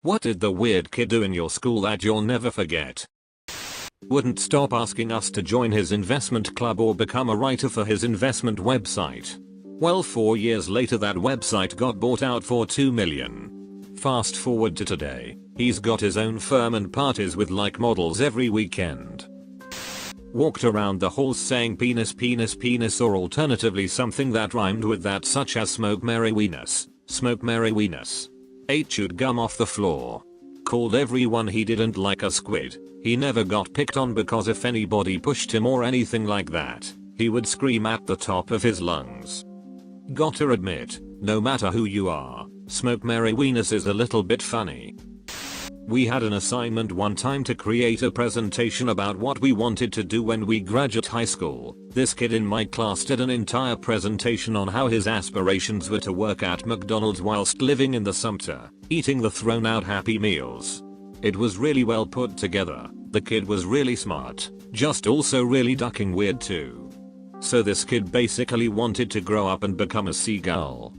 What did the weird kid do in your school that you'll never forget? Wouldn't stop asking us to join his investment club or become a writer for his investment website. Well, 4 years later that website got bought out for $2 million. Fast forward to today, he's got his own firm and parties with like models every weekend. Walked around the halls saying penis penis penis, or alternatively something that rhymed with that, such as smoke Mary Weenus, smoke Mary Weenus. Ate chewed gum off the floor. Called everyone he didn't like a squid. He never got picked on because if anybody pushed him or anything like that, he would scream at the top of his lungs. Gotta admit, no matter who you are, smoke Mary Weenus is a little bit funny. We had an assignment one time to create a presentation about what we wanted to do when we graduate high school. This kid in my class did an entire presentation on how his aspirations were to work at McDonald's whilst living in the Sumter, eating the thrown out Happy Meals. It was really well put together. The kid was really smart, just also really ducking weird too. So this kid basically wanted to grow up and become a seagull.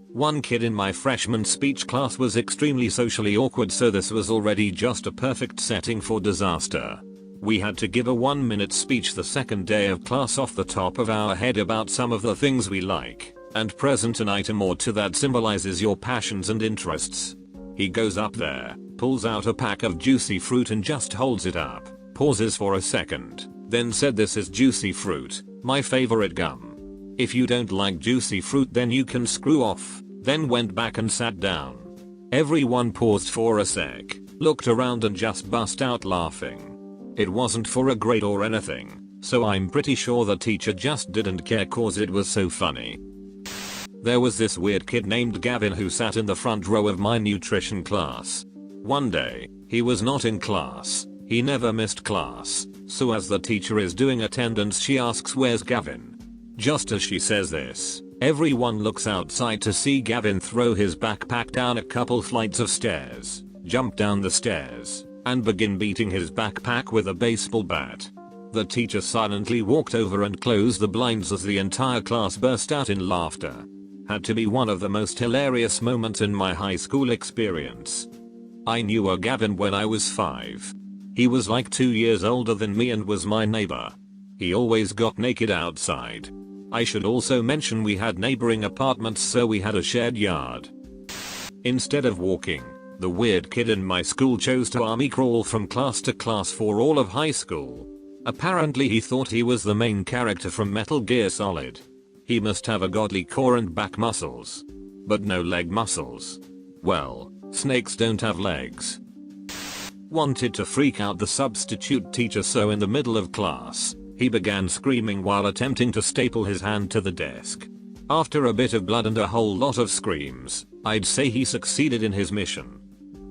One kid in my freshman speech class was extremely socially awkward, so this was already just a perfect setting for disaster. We had to give a 1-minute speech the second day of class off the top of our head about some of the things we like, and present an item or two that symbolizes your passions and interests. He goes up there, pulls out a pack of juicy fruit and just holds it up, pauses for a second, then said, "This is juicy fruit, my favorite gum. If you don't like juicy fruit then you can screw off," then went back and sat down. Everyone paused for a sec, looked around and just bust out laughing. It wasn't for a grade or anything, so I'm pretty sure the teacher just didn't care cause it was so funny. There was this weird kid named Gavin who sat in the front row of my nutrition class. One day, he was not in class. He never missed class, so as the teacher is doing attendance she asks, "Where's Gavin?" Just as she says this, everyone looks outside to see Gavin throw his backpack down a couple flights of stairs, jump down the stairs, and begin beating his backpack with a baseball bat. The teacher silently walked over and closed the blinds as the entire class burst out in laughter. Had to be one of the most hilarious moments in my high school experience. I knew a Gavin when I was 5. He was like 2 years older than me and was my neighbor. He always got naked outside. I should also mention we had neighboring apartments, so we had a shared yard. Instead of walking, the weird kid in my school chose to army crawl from class to class for all of high school. Apparently he thought he was the main character from Metal Gear Solid. He must have a godly core and back muscles. But no leg muscles. Well, snakes don't have legs. Wanted to freak out the substitute teacher, so in the middle of class, he began screaming while attempting to staple his hand to the desk. After a bit of blood and a whole lot of screams, I'd say he succeeded in his mission.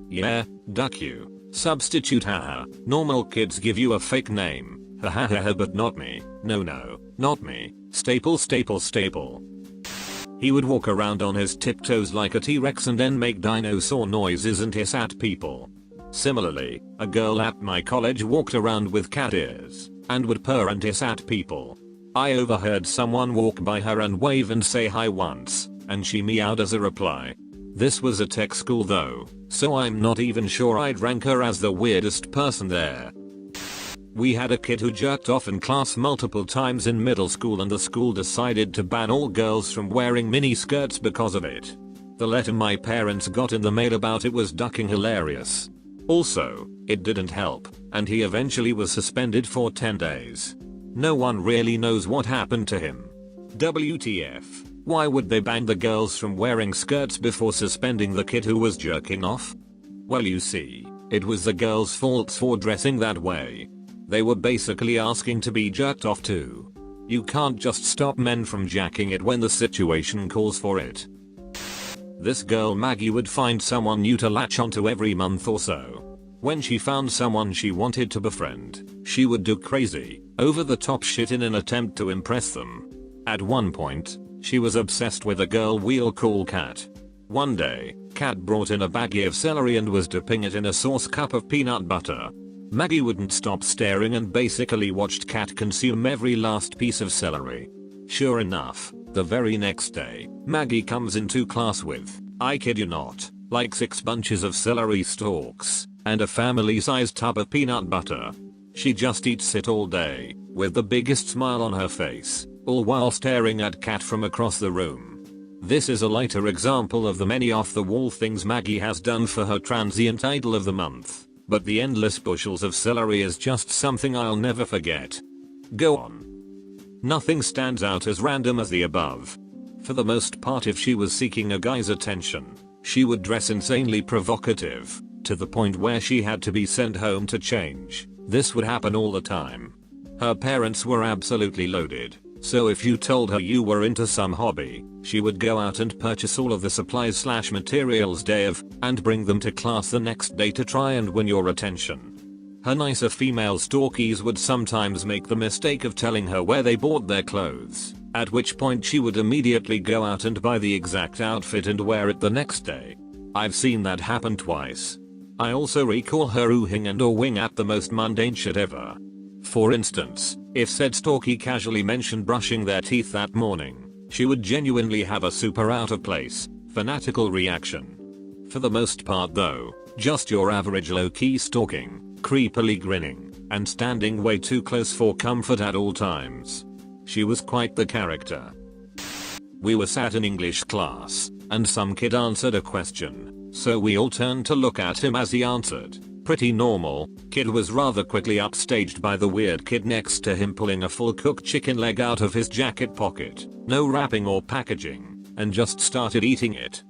Yeah, duck you. Substitute, haha. Normal kids give you a fake name. Hahaha, but not me. No, not me. Staple, staple, staple. He would walk around on his tiptoes like a T-Rex and then make dinosaur noises and hiss at people. Similarly, a girl at my college walked around with cat ears and would purr and hiss at people. I overheard someone walk by her and wave and say hi once, and she meowed as a reply. This was a tech school though, so I'm not even sure I'd rank her as the weirdest person there. We had a kid who jerked off in class multiple times in middle school, and the school decided to ban all girls from wearing mini skirts because of it. The letter my parents got in the mail about it was ducking hilarious. Also, it didn't help, and he eventually was suspended for 10 days. No one really knows what happened to him. WTF, why would they ban the girls from wearing skirts before suspending the kid who was jerking off? Well, you see, it was the girls' fault for dressing that way. They were basically asking to be jerked off too. You can't just stop men from jacking it when the situation calls for it. This girl Maggie would find someone new to latch onto every month or so. When she found someone she wanted to befriend, she would do crazy, over-the-top shit in an attempt to impress them. At one point, she was obsessed with a girl we'll call Kat. One day, Kat brought in a baggie of celery and was dipping it in a sauce cup of peanut butter. Maggie wouldn't stop staring and basically watched Kat consume every last piece of celery. Sure enough, the very next day, Maggie comes into class with, I kid you not, like 6 bunches of celery stalks, and a family-sized tub of peanut butter. She just eats it all day, with the biggest smile on her face, all while staring at Cat from across the room. This is a lighter example of the many off-the-wall things Maggie has done for her transient idol of the month, but the endless bushels of celery is just something I'll never forget. Go on. Nothing stands out as random as the above. For the most part, if she was seeking a guy's attention, she would dress insanely provocative, to the point where she had to be sent home to change. This would happen all the time. Her parents were absolutely loaded, so if you told her you were into some hobby, she would go out and purchase all of the supplies/materials day of, and bring them to class the next day to try and win your attention. Her nicer female stalkies would sometimes make the mistake of telling her where they bought their clothes, at which point she would immediately go out and buy the exact outfit and wear it the next day. I've seen that happen twice. I also recall her oohing and awing at the most mundane shit ever. For instance, if said stalkie casually mentioned brushing their teeth that morning, she would genuinely have a super out of place, fanatical reaction. For the most part though, just your average low-key stalking, creepily grinning, and standing way too close for comfort at all times. She was quite the character. We were sat in English class, and some kid answered a question, so we all turned to look at him as he answered. Pretty normal. Kid was rather quickly upstaged by the weird kid next to him pulling a full cooked chicken leg out of his jacket pocket, no wrapping or packaging, and just started eating it.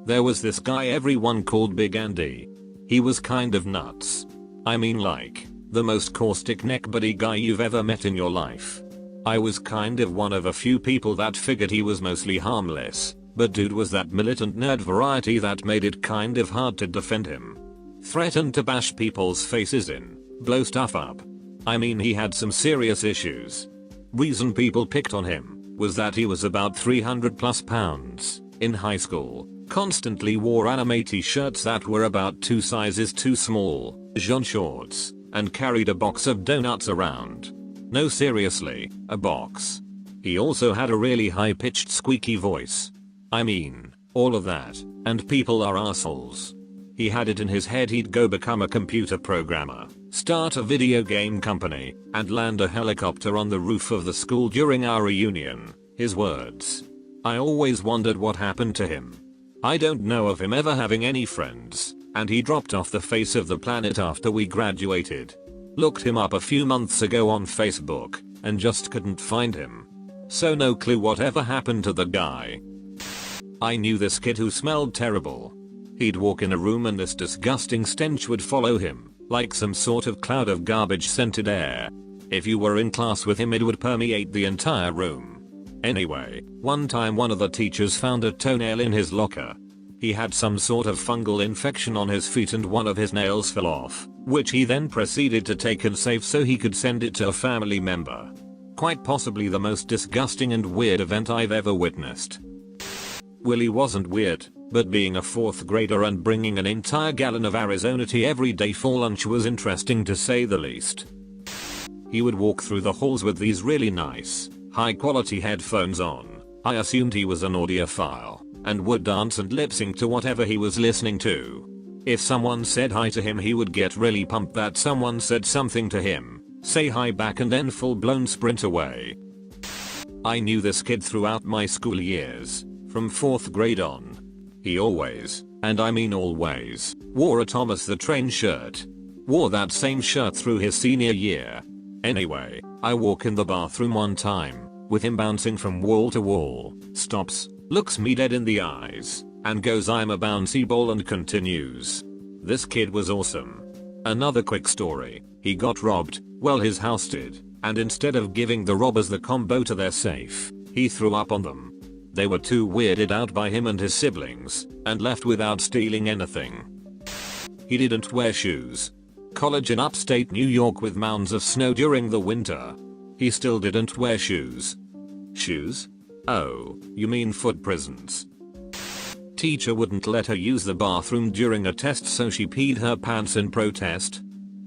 There was this guy everyone called Big Andy. He was kind of nuts. I mean, like, the most caustic neckbuddy guy you've ever met in your life. I was kind of one of a few people that figured he was mostly harmless, but dude was that militant nerd variety that made it kind of hard to defend him. Threatened to bash people's faces in, blow stuff up. I mean, he had some serious issues. Reason people picked on him was that he was about 300+ pounds in high school, constantly wore anime t-shirts that were about 2 sizes too small, jean shorts, and carried a box of donuts around. No, seriously, a box. He also had a really high-pitched squeaky voice. I mean, all of that, and people are assholes. He had it in his head he'd go become a computer programmer, start a video game company, and land a helicopter on the roof of the school during our reunion. His words. I always wondered what happened to him. I don't know of him ever having any friends, and he dropped off the face of the planet after we graduated. Looked him up a few months ago on Facebook, and just couldn't find him. So no clue whatever happened to the guy. I knew this kid who smelled terrible. He'd walk in a room and this disgusting stench would follow him, like some sort of cloud of garbage scented air. If you were in class with him, it would permeate the entire room. Anyway, one time one of the teachers found a toenail in his locker. He had some sort of fungal infection on his feet and one of his nails fell off, which he then proceeded to take and save so he could send it to a family member. Quite possibly the most disgusting and weird event I've ever witnessed. Willie wasn't weird, but being a 4th grader and bringing an entire gallon of Arizona tea every day for lunch was interesting to say the least. He would walk through the halls with these really nice, high quality headphones on. I assumed he was an audiophile, and would dance and lip sync to whatever he was listening to. If someone said hi to him, he would get really pumped that someone said something to him, say hi back, and then full blown sprint away. I knew this kid throughout my school years, from 4th grade on. He always, and I mean always, wore a Thomas the Train shirt. Wore that same shirt through his senior year. Anyway, I walk in the bathroom one time, with him bouncing from wall to wall, stops, looks me dead in the eyes, and goes, "I'm a bouncy ball," and continues. This kid was awesome. Another quick story, he got robbed, well, his house did, and instead of giving the robbers the combo to their safe, he threw up on them. They were too weirded out by him and his siblings, and left without stealing anything. He didn't wear shoes. College in upstate New York with mounds of snow during the winter. He still didn't wear shoes. Shoes? Oh, you mean foot prisons. Teacher wouldn't let her use the bathroom during a test, so she peed her pants in protest.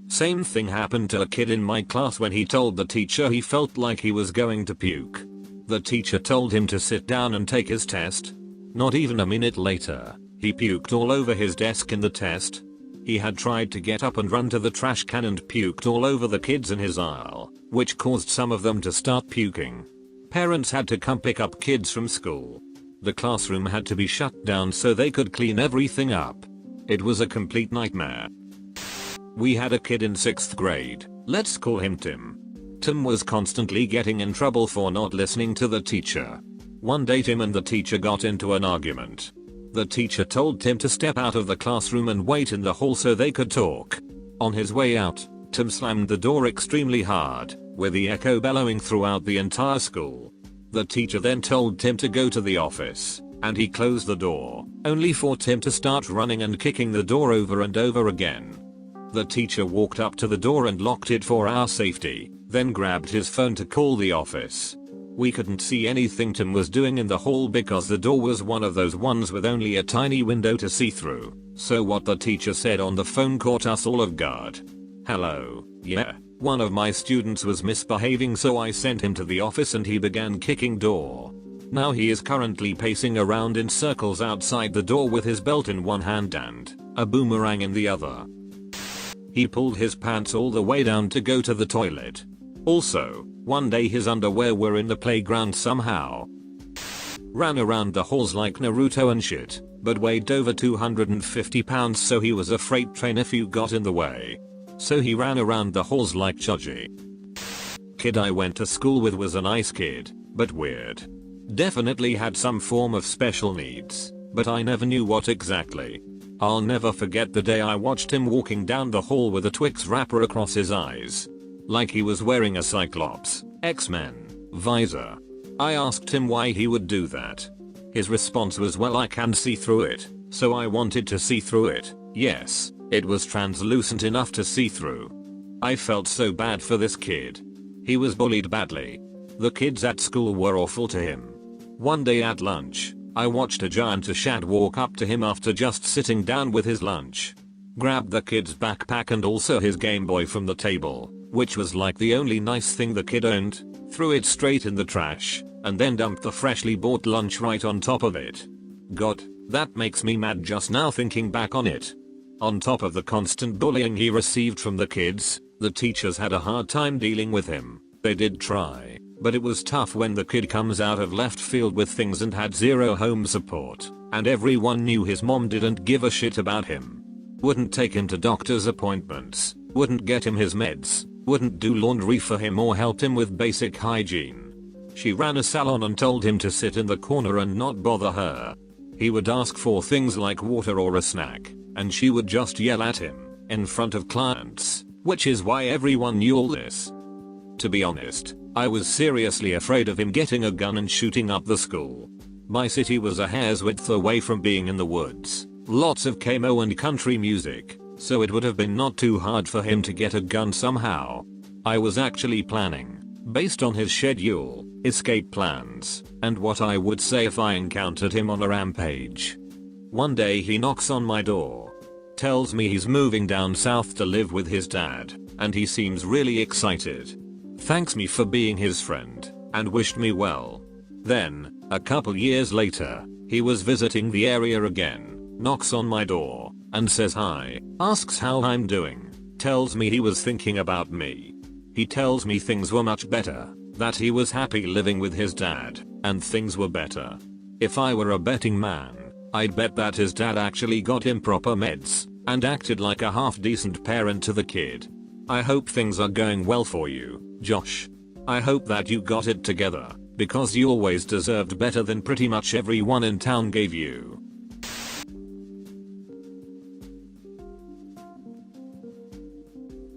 Same thing happened to a kid in my class when he told the teacher he felt like he was going to puke. The teacher told him to sit down and take his test. Not even a minute later, He puked all over his desk in the test. He had tried to get up and run to the trash can and puked all over the kids in his aisle, which caused some of them to start puking. Parents had to come pick up kids from school. The classroom had to be shut down so they could clean everything up. It was a complete nightmare. We had a kid in 6th grade, let's call him Tim. Tim was constantly getting in trouble for not listening to the teacher. One day Tim and the teacher got into an argument. The teacher told Tim to step out of the classroom and wait in the hall so they could talk. On his way out, Tim slammed the door extremely hard, with the echo bellowing throughout the entire school. The teacher then told Tim to go to the office, and he closed the door, only for Tim to start running and kicking the door over and over again. The teacher walked up to the door and locked it for our safety, then grabbed his phone to call the office. We couldn't see anything Tim was doing in the hall because the door was one of those ones with only a tiny window to see through, so what the teacher said on the phone caught us all off guard. Hello, yeah, one of my students was misbehaving so I sent him to the office and he began kicking door. Now he is currently pacing around in circles outside the door with his belt in one hand and a boomerang in the other. He pulled his pants all the way down to go to the toilet. Also, one day his underwear were in the playground somehow. Ran around the halls like Naruto and shit, but weighed over 250 pounds so he was a freight train if you got in the way. So he ran around the halls like Chuji. Kid I went to school with was a nice kid, but weird. Definitely had some form of special needs, but I never knew what exactly. I'll never forget the day I watched him walking down the hall with a Twix wrapper across his eyes. Like he was wearing a Cyclops, X-Men, visor. I asked him why he would do that. His response was, well, I can see through it, so I wanted to see through it. Yes, it was translucent enough to see through. I felt so bad for this kid. He was bullied badly. The kids at school were awful to him. One day at lunch, I watched a giant Shad walk up to him after just sitting down with his lunch. Grabbed the kid's backpack and also his Game Boy from the table, which was like the only nice thing the kid owned, threw it straight in the trash, and then dumped the freshly bought lunch right on top of it. God, that makes me mad just now thinking back on it. On top of the constant bullying he received from the kids, the teachers had a hard time dealing with him. They did try, but it was tough when the kid comes out of left field with things and had zero home support, and everyone knew his mom didn't give a shit about him. Wouldn't take him to doctor's appointments, wouldn't get him his meds, wouldn't do laundry for him or help him with basic hygiene. She ran a salon and told him to sit in the corner and not bother her. He would ask for things like water or a snack, and she would just yell at him, in front of clients, which is why everyone knew all this. To be honest, I was seriously afraid of him getting a gun and shooting up the school. My city was a hair's width away from being in the woods, lots of camo and country music, so it would have been not too hard for him to get a gun somehow. I was actually planning, based on his schedule, escape plans, and what I would say if I encountered him on a rampage. One day he knocks on my door. Tells me he's moving down south to live with his dad, and he seems really excited. Thanks me for being his friend, and wished me well. Then, a couple years later, he was visiting the area again, knocks on my door, and says hi, asks how I'm doing, tells me he was thinking about me. He tells me things were much better, that he was happy living with his dad, and things were better. If I were a betting man, I'd bet that his dad actually got him proper meds, and acted like a half-decent parent to the kid. I hope things are going well for you, Josh. I hope that you got it together, because you always deserved better than pretty much everyone in town gave you.